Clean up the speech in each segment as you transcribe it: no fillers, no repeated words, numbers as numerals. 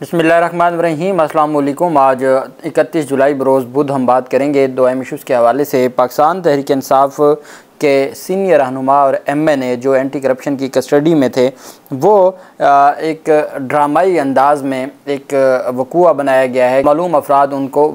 बिस्मिल्लाहिर्रहमानिर्रहीम। अस्सलाम वालेकुम। आज 31 जुलाई बरोज़ बुध हम बात करेंगे दो अहम इशूज़ के हवाले से। पाकिस्तान तहरीक इंसाफ के सीनियर रहनुमा और MNA जो एंटी करप्शन की कस्टडी में थे, वो एक ड्रामाई अंदाज में एक वक़ूआ बनाया गया है। मालूम अफराद उनको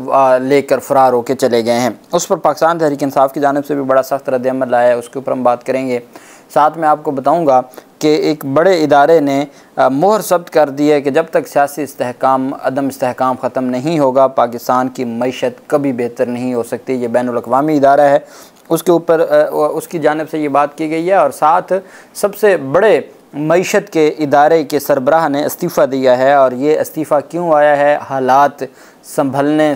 लेकर फ़रार होकर चले गए हैं। उस पर पाकिस्तान तहरीक इंसाफ की जानिब से भी बड़ा सख्त रद्द-ए-अमल आया है, उसके ऊपर हम बात करेंगे। साथ में आपको बताऊँगा कि एक बड़े इदारे ने मोहर सब्त कर दी है कि जब तक सियासी इस्तेहकाम अदम इस्तेहकाम ख़त्म नहीं होगा, पाकिस्तान की मईशत कभी बेहतर नहीं हो सकती। ये बैनुल-अक़वामी इदारा है, उसके ऊपर उसकी जानिब से ये बात की गई है। और साथ सबसे बड़े मईशत के इदारे के सरबराह ने इस्तीफ़ा दिया है। और ये इस्तीफ़ा क्यों आया है? हालात संभलने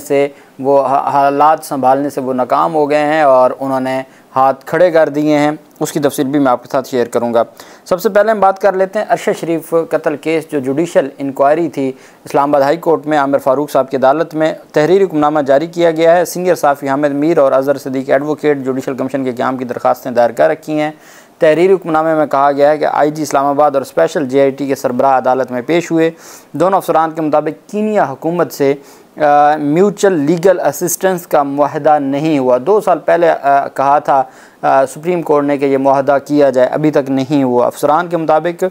से वो नाकाम हो गए हैं और उन्होंने हाथ खड़े कर दिए हैं। उसकी तफसील भी मैं आपके साथ शेयर करूंगा। सबसे पहले हम बात कर लेते हैं अरशद शरीफ कत्ल केस, जो जुडिशल इंक्वायरी थी इस्लामाबाद हाई कोर्ट में आमिर फ़ारूक साहब की अदालत में तहरीरी हुक्मनामा जारी किया गया है। सीनियर साफ़ी हामिद मीर और Azhar Siddiqui advocate judicial commission के क़याम की दरख्वास्तें दायर कर रखी हैं। तहरीरी हुक्मनामे में कहा गया है कि IG इस्लामाबाद और स्पेशल JIT के सरबराह अदालत में पेश हुए। दोनों अफसरान के मुताबिक कीनिया हुकूमत से म्यूचुअल लीगल असिस्टेंस का मुआहदा नहीं हुआ। 2 साल पहले कहा था सुप्रीम कोर्ट ने कि यह मुआहदा किया जाए, अभी तक नहीं हुआ। अफसरान के मुताबिक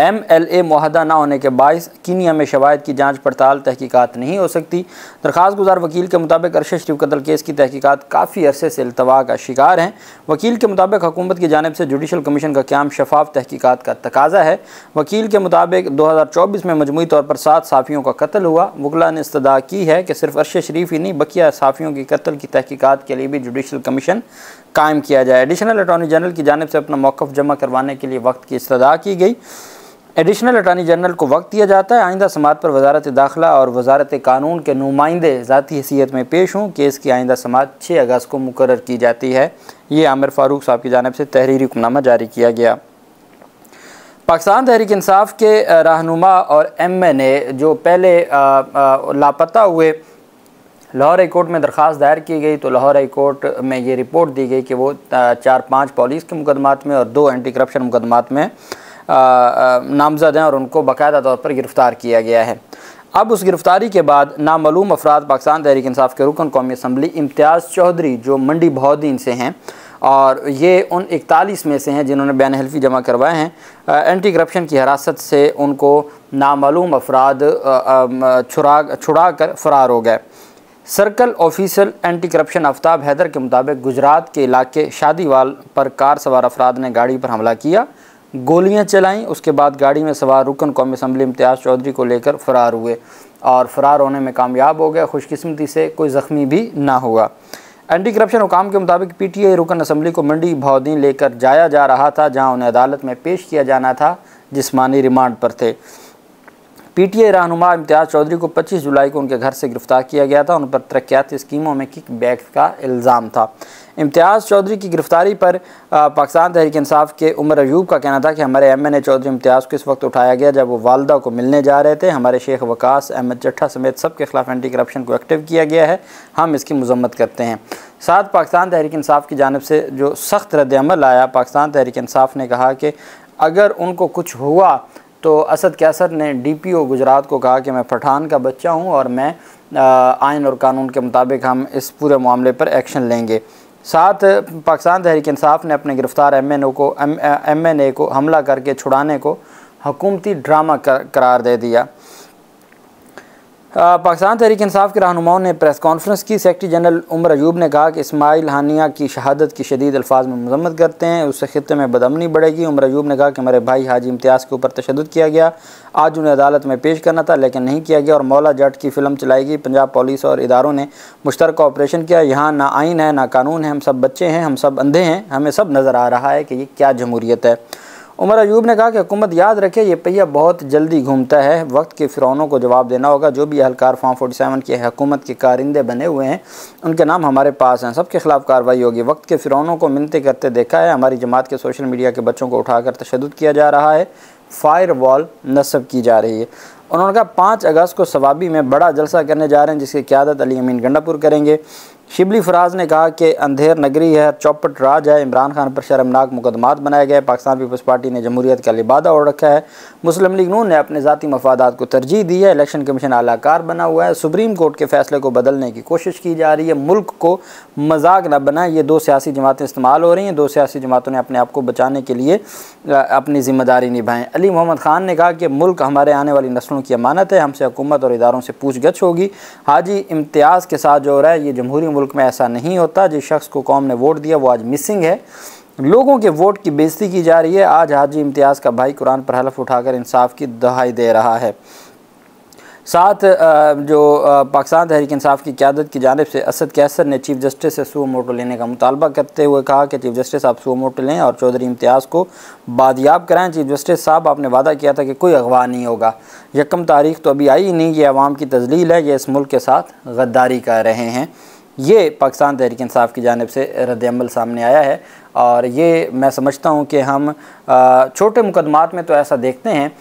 MLA मुआहदा ना होने के बायस कीनिया में शवाहिद की जांच पड़ताल तहकीकात नहीं हो सकती। दरख्वास्त गुजार वकील के मुताबिक अरशद शरीफ कत्ल केस की तहकीकात काफ़ी अरसे से इल्तवा का शिकार हैं। वकील के मुताबिक हुकूमत की जानिब से जुडिशल कमीशन का क़याम शफाफ तहकीकात का तकाजा है। वकील के मुताबिक 2024 में मजमूई तौर पर 7 साफ़ियों का कत्ल हुआ। वकला ने इस्तदा की है कि सिर्फ अरशद शरीफ ही नहीं, बकिया साफ़ियों की कत्ल की तहकीकात के लिए भी जुडिशल कमीशन कायम किया जाए। एडिशनल अटॉर्नी जनरल की जानिब से अपना मौक़िफ़ जमा करवाने के लिए वक्त की इस्तदा की गई। एडिशनल अटॉर्नी जनरल को वक्त दिया जाता है आइंदा समात पर वजारत दाखिला और वजारत कानून के नुमाइंदे ज़ाती हैसियत में पेश हों। केस की आइंदा समात 6 अगस्त को मुकर्रर की जाती है। ये आमिर फ़ारूक साहब की जानिब से तहरीरी हुक्मनामा जारी किया गया। पाकिस्तान तहरीक इंसाफ के रहनुमा और MNA जो पहले लापता हुए, लाहौर हाई कोर्ट में दरख्वास्त दायर की गई तो लाहौर हाई कोर्ट में ये रिपोर्ट दी गई कि वो 4-5 पुलिस के मुकदमात में और 2 एंटी करप्शन मुकदमात में नामजद हैं और उनको बाकायदा तौर पर गिरफ़्तार किया गया है। अब उस गिरफ़्तारी के बाद नामालूम अफराद पाकिस्तान तहरीक इंसाफ के रुकन कौमी असम्बली इम्तियाज़ चौधरी जो मंडी बहाउद्दीन से हैं और ये उन 41 में से हैं जिन्होंने बयान हल्फी जमा करवाए हैं, एंटी करप्शन की हिरासत से उनको नामालूम अफराद छुड़ा कर फ़रार हो गए। Circle officer anti corruption Aftab Haider के मुताबिक गुजरात के इलाके शादीवाल पर कार सवार अफराद ने गाड़ी पर हमला किया, गोलियां चलाईं। उसके बाद गाड़ी में सवार रुकन कौमी असम्बली इम्तियाज़ चौधरी को लेकर फ़रार हुए और फ़रार होने में कामयाब हो गए। खुशकिस्मती से कोई ज़ख्मी भी ना हुआ। एंटी करप्शन हुकाम के मुताबिक PTI रुकन असम्बली को मंडी बहाउद्दीन लेकर जाया जा रहा था, जहाँ उन्हें अदालत में पेश किया जाना था, जिस्मानी रिमांड पर थे। PTI रहनुमा इम्तियाज़ चौधरी को 25 जुलाई को उनके घर से गिरफ़्तार किया गया था। उन पर तरक्याती स्कीमों में किक बैक का इल्ज़ाम था। इम्तियाज़ चौधरी की गिरफ़्तारी पर पाकिस्तान तहरीक इंसाफ के उमर अयूब का कहना था कि हमारे MNA चौधरी इम्तियाज़ को इस वक्त उठाया गया जब वो वालदा को मिलने जा रहे थे। हमारे शेख वकास अहमद चट्ठा समेत सब के ख़िलाफ़ एंटी करप्शन को एक्टिव किया गया है, हम इसकी मज़म्मत करते हैं। साथ पाकिस्तान तहरीक इंसाफ की जानिब से जो सख्त रद्द-ए-अमल आया, पाकिस्तान तहरीक इंसाफ ने कहा कि अगर उनको कुछ हुआ तो असद कैसर ने DPO गुजरात को कहा कि मैं पठान का बच्चा हूँ और मैं आइन और कानून के मुताबिक हम इस पूरे मामले पर एक्शन लेंगे। साथ पाकिस्तान तहरीक इंसाफ ने अपने गिरफ़्तार MNA को हमला करके छुड़ाने को हुकूमती ड्रामा करार दे दिया। पाकिस्तान तहरीक इंसाफ के रहनुमाओं ने प्रेस कॉन्फ्रेंस की। सेक्रेटरी जनरल उमर अयूब ने कहा कि इस्माइल हानिया की शहादत की शदीद अल्फाज में मज़म्मत करते हैं, उससे खित्ते में बदअमनी बढ़ेगी। उमर अयूब ने कहा कि हमारे भाई हाजी इम्तियाज़ के ऊपर तशद्दुद किया गया, आज उन्हें अदालत में पेश करना था लेकिन नहीं किया गया और मौला जट की फ़िल्म चलाई गई। पंजाब पुलिस और इदारों ने मुश्तरका ऑपरेशन किया। यहाँ ना आइन है ना कानून है, हम सब बच्चे हैं, हम सब अंधे हैं, हमें सब नज़र आ रहा है कि ये क्या जमहूरियत है। उमर अयूब ने कहा कि हुकूमत याद रखे ये पहिया बहुत जल्दी घूमता है, वक्त के फ़िरौनों को जवाब देना होगा। जो भी अहलकार फॉर्म 47 की हुकूमत के कारिंदे बने हुए हैं उनके नाम हमारे पास हैं, सबके ख़िलाफ़ कार्रवाई होगी। वक्त के फ़िरौनों को मिन्नतें करते देखा है, हमारी जमात के सोशल मीडिया के बच्चों को उठाकर तशद्दुद किया जा रहा है, फायर वॉल नस्ब की जा रही है। उन्होंने कहा 5 अगस्त को सवाबी में बड़ा जलसा करने जा रहे हैं जिसकी क़यादत अली अमीन गंडापुर करेंगे। शिबली फराज ने कहा कि अंधेर नगरी है, चौपट राज है, इमरान खान पर शर्मनाक मुकदमात बनाए गए, पाकिस्तान पीपल्स पार्टी ने जमहूरियत का लिबादा ओढ़ रखा है, मुस्लिम लीग नून ने अपने ज़ाती मफादात को तरजीह दी है, इलेक्शन कमीशन आलाकार बना हुआ है, सुप्रीम कोर्ट के फैसले को बदलने की कोशिश की जा रही है, मुल्क को मजाक न बनाए, ये दो सियासी जमातें इस्तेमाल हो रही हैं, दो सियासी जमातों ने अपने आप को बचाने के लिए अपनी ज़िम्मेदारी निभाएं। अली मोहम्मद खान ने कहा कि मुल्क हमारे आने वाली नस्लों की अमानत है, हमसे हुकूमत और इदारों से पूछगछ होगी। हाजी इम्तियाज़ के साथ जो हो रहा है ये जमहूरी मुल्क में ऐसा नहीं होता। जिस शख्स को कौम ने वोट दिया वो आज मिसिंग है, लोगों के वोट की बेइज्जती की जा रही है। आज हाजी इम्तियाज़ का भाई कुरान पर हलफ उठाकर इंसाफ की दुहाई दे रहा है। साथ जो पाकिस्तान तहरीक इंसाफ की क़यादत की जानिब से असद कैसर ने चीफ जस्टिस से सुओ मोटो लेने का मुतालबा करते हुए कहा कि चीफ जस्टिस आप सुओ मोटो लें और चौधरी इम्तियाज़ को बादियाब कराएं। चीफ जस्टिस साहब आपने वादा किया था कि कोई अगवा नहीं होगा, यकम तारीख तो अभी आई ही नहीं, ये अवाम की तजलील है, ये इस मुल्क के साथ गद्दारी कर रहे हैं। ये पाकिस्तान तहरीक इंसाफ की जानिब से रद्द-ए-अमल सामने आया है और ये मैं समझता हूँ कि हम छोटे मुकदमात में तो ऐसा देखते हैं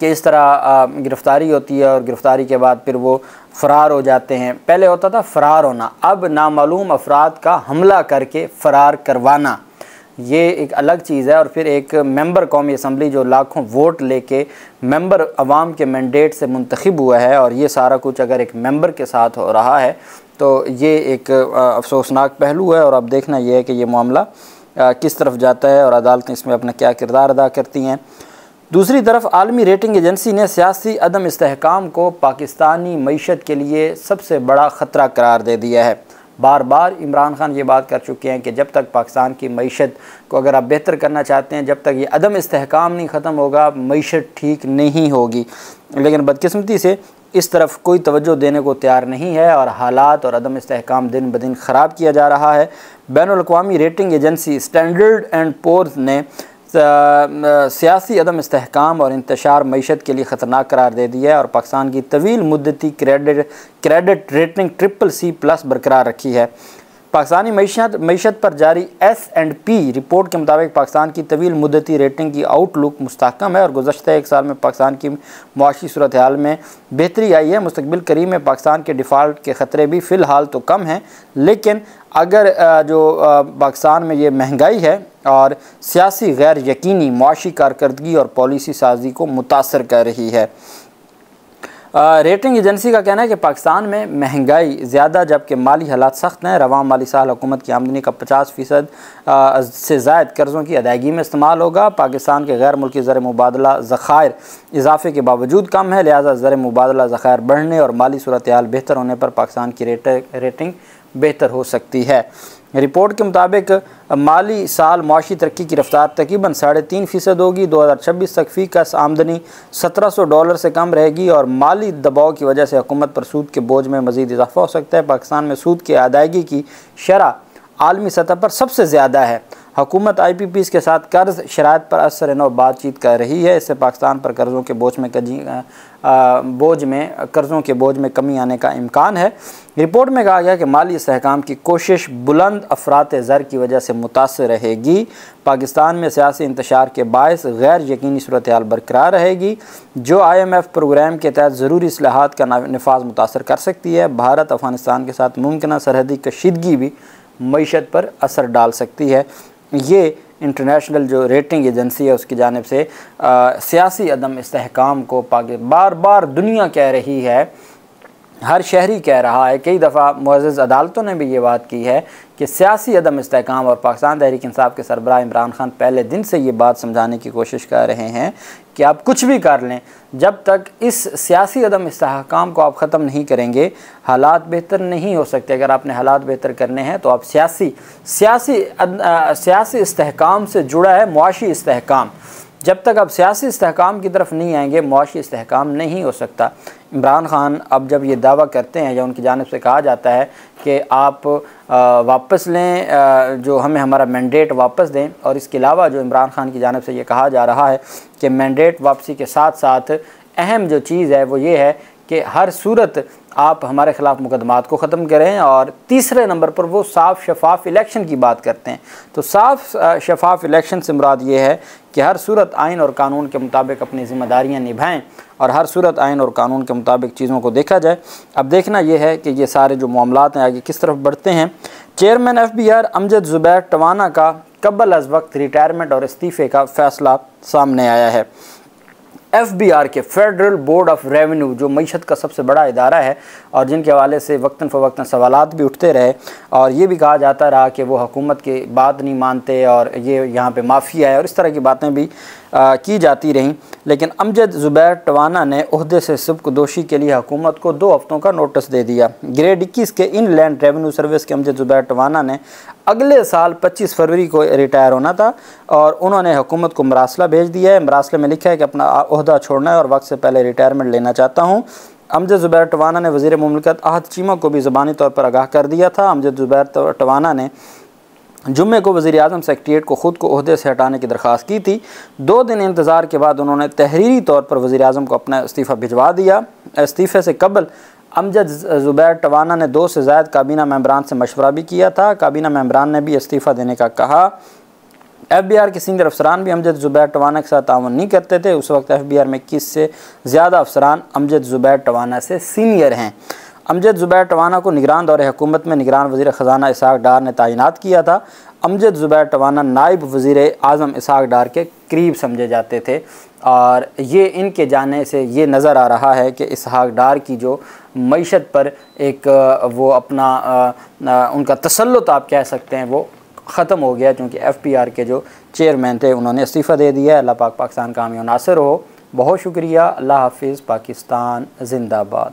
कि इस तरह गिरफ़्तारी होती है और गिरफ़्तारी के बाद फिर वो फ़रार हो जाते हैं। पहले होता था फ़रार होना, अब नामालूम अफराद का हमला करके फ़रार करवाना, ये एक अलग चीज़ है। और फिर एक मेंबर कौमी असम्बली जो लाखों वोट लेके मेंबर अवाम के मैंडेट से मुंतखब हुआ है और ये सारा कुछ अगर एक मेंबर के साथ हो रहा है तो ये एक अफसोसनाक पहलू है। और अब देखना यह है कि ये मामला किस तरफ जाता है और अदालतें इसमें अपना क्या किरदार अदा करती हैं। दूसरी तरफ आलमी रेटिंग एजेंसी ने सियासी अदम इस्तेहकाम को पाकिस्तानी मईशत के लिए सबसे बड़ा ख़तरा करार दे दिया है। बार बार इमरान खान ये बात कर चुके हैं कि जब तक पाकिस्तान की मईशत को अगर आप बेहतर करना चाहते हैं, जब तक ये अदम इस्तेहकाम नहीं ख़त्म होगा, मईशत ठीक नहीं होगी। लेकिन बदकिस्मती से इस तरफ कोई तवज्जो देने को तैयार नहीं है और हालात और अदम इस्तेहकाम दिन ब दिन ख़राब किया जा रहा है। बैनुल अक़वामी rating agency Standard and Poor's ने सियासी अदम इस्तेहकाम और इंतशार मईशत के लिए ख़तरनाक करार दे दिया है और पाकिस्तान की तवील मुद्दती क्रेडिट रेटिंग CCC+ बरकरार रखी है। पाकिस्तानी मईशत पर जारी S&P रिपोर्ट के मुताबिक पाकिस्तान की तवील मुद्दती रेटिंग की आउटलुक मुस्तहकम है और गुज़श्ता एक साल में पाकिस्तान की मुआशी सूरत हाल में बेहतरी आई है। मुस्तकबिल करीब में पाकिस्तान के डिफ़ाल्ट के ख़तरे भी फ़िलहाल तो कम हैं, लेकिन अगर जो पाकिस्तान में ये महंगाई है और सियासी गैर यकीनी मुआशी कारकर्दगी और पॉलिसी साजी को मुतासर कर रही है। रेटिंग एजेंसी का कहना है कि पाकिस्तान में महंगाई ज़्यादा जबकि माली हालात सख्त हैं। रवां माली साल हुकूमत की आमदनी का 50% से ज़ायद कर्ज़ों की अदायगी में इस्तेमाल होगा। पाकिस्तान के गैर मुल्की ज़र मुबादला ज़खायर इजाफे के बावजूद कम है, लिहाजा ज़र मुबादला ज़खायर बढ़ने और माली सूरत हाल बेहतर होने पर पाकिस्तान की रेटिंग बेहतर हो सकती है। रिपोर्ट के मुताबिक माली साल मुआशी तरक्की की रफ्तार तकरीबन 3.5% होगी। 2026 तक फ़ी कस आमदनी $1700 से कम रहेगी और माली दबाव की वजह से हुकूमत पर सूद के बोझ में मज़ीद इजाफा हो सकता है। पाकिस्तान में सूद की अदायगी की शरह आलमी सतह पर सबसे ज़्यादा है। हुकूमत IPPs के साथ कर्ज़ शराइत पर असर नौ बातचीत कर रही है। इससे पाकिस्तान पर कर्ज़ों के बोझ में कमी आने का इम्कान है। रिपोर्ट में कहा गया कि माली इस्तेहकाम की कोशिश बुलंद अफरात ज़र की वजह से मुतासर रहेगी। पाकिस्तान में सियासी इंतशार के बायस गैर यकीनी सूरत हाल बरकरार रहेगी जो IMF प्रोग्राम के तहत ज़रूरी इस्लाहात का नफाज मुतासर कर सकती है। भारत अफ़गानिस्तान के साथ मुमकिन सरहदी कशीदगी भी मईशत पर असर डाल सकती है। ये इंटरनेशनल जो रेटिंग एजेंसी है उसकी जानिब से सियासी अदम इस्तेहकाम को बार बार दुनिया कह रही है, हर शहरी कह रहा है, कई दफ़ा मुअज़्ज़ज़ अदालतों ने भी ये बात की है कि सियासी अदम इस्तेहकाम और पाकिस्तान तहरीक इंसाफ के सरबराह इमरान खान पहले दिन से ये बात समझाने की कोशिश कर रहे हैं कि आप कुछ भी कर लें, जब तक इस सियासी अदम इस्तेहकाम को आप ख़त्म नहीं करेंगे हालात बेहतर नहीं हो सकते। अगर आपने हालात बेहतर करने हैं तो आप सियासी इस्तेहकाम से जुड़ा है मुआशी इस्तेहकाम, जब तक आप सियासी इस्तेहकाम की तरफ नहीं आएंगे मुआशी इस्तेहकाम नहीं हो सकता। इमरान खान अब जब ये दावा करते हैं या उनकी जानिब से कहा जाता है कि आप वापस लें, जो हमें हमारा मैंडेट वापस दें, और इसके अलावा जो इमरान खान की जानिब से ये कहा जा रहा है कि मैंडेट वापसी के साथ साथ अहम जो चीज़ है वो ये है कि हर सूरत आप हमारे ख़िलाफ़ मुकदमात को ख़त्म करें। और तीसरे नंबर पर वो साफ़ शफाफ इलेक्शन की बात करते हैं। तो साफ़ शफाफ इलेक्शन से मुराद ये है कि हर सूरत आइन और कानून के मुताबिक अपनी ज़िम्मेदारियाँ निभाएं और हर सूरत आइन और कानून के मुताबिक चीज़ों को देखा जाए। अब देखना यह है कि ये सारे जो मामलात हैं आगे किस तरफ बढ़ते हैं। चेयरमैन FBR अमजद ज़ुबैर टवाना का कबल अज़ वक्त रिटायरमेंट और इस्तीफ़े का फ़ैसला सामने आया है। FBR के फेडरल बोर्ड ऑफ रेवेन्यू, जो मईशत का सबसे बड़ा इदारा है और जिनके हवाले से वक्तन फ़वक्तन सवालात भी उठते रहे और ये भी कहा जाता रहा कि वो हुकूमत की बात नहीं मानते और ये यहाँ पे माफिया है और इस तरह की बातें भी की जाती रहीं, लेकिन अमजद ज़ुबैर टवाना ने ओहदे से सुब्कदोशी के लिए हुकूमत को 2 हफ्तों का नोटिस दे दिया। ग्रेड 21 के इनलैंड रेवेन्यू सर्विस के अमजद ज़ुबैर टवाना ने अगले साल 25 फरवरी को रिटायर होना था और उन्होंने हुकूमत को मरासला भेज दिया है। मरासले में लिखा है कि अपना ओहदा छोड़ना है और वक्त से पहले रिटायरमेंट लेना चाहता हूँ। अमजद ज़ुबैर टवाना ने वज़ीर मुमलिकत अहद चीमा को भी ज़बानी तौर पर आगाह कर दिया था। अमजद ज़ुबैर टवाना ने जुम्मे को वज़ीर आज़म सेक्रेटरीट को ख़ुद को ओहदे से हटाने की दरख्वास्त की थी। 2 दिन इंतज़ार के बाद उन्होंने तहरीरी तौर पर वज़ीर आज़म को अपना इस्तीफ़ा भिजवा दिया। इस्तीफ़े से कबल अमजद ज़ुबैर टवाना ने 2 से ज़ायद काबीना मेंबरान से मशवरा भी किया था। काबीना मेंबरान ने भी इस्तीफ़ा देने का कहा। FBR के सीनियर अफसरान भी अमजद ज़ुबैर टवाना के साथ ताउन नहीं करते थे। उस वक्त FBR में 21 से ज़्यादा अफसरान अमजद ज़ुबैर टवाना से सीनियर हैं। अमजद ज़ुबैर टवाना को निगरान दौरे हुकूमत में निगरान वज़ीर ख़जाना इसहाक़ डार ने तैनात किया था। अमजद ज़ुबैर टवाना नायब वज़ीर आज़म इसहाक़ डार के करीब समझे जाते थे और ये इनके जाने से ये नज़र आ रहा है कि इसहाक़ डार की जो मईशत पर एक वो अपना उनका तसल्लुत आप कह सकते हैं वो ख़त्म हो गया, क्योंकि FBR के जो चेयरमैन थे उन्होंने इस्तीफ़ा दे दिया। अल्लाह पाक पाकिस्तान का हामी नासिर हो। बहुत शुक्रिया। अल्लाह हाफिज़। पाकिस्तान ज़िंदाबाद।